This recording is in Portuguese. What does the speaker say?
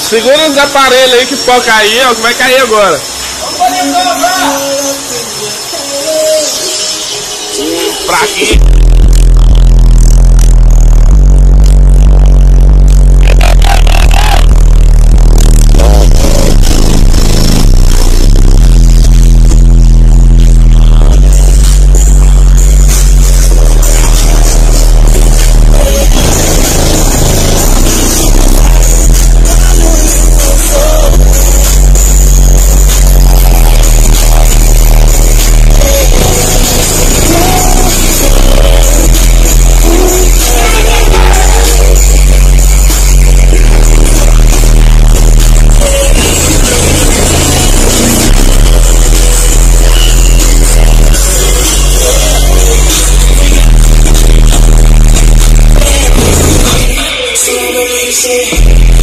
Segura os aparelhos aí que pode cair, ó, que vai cair agora. Fraquinho. Say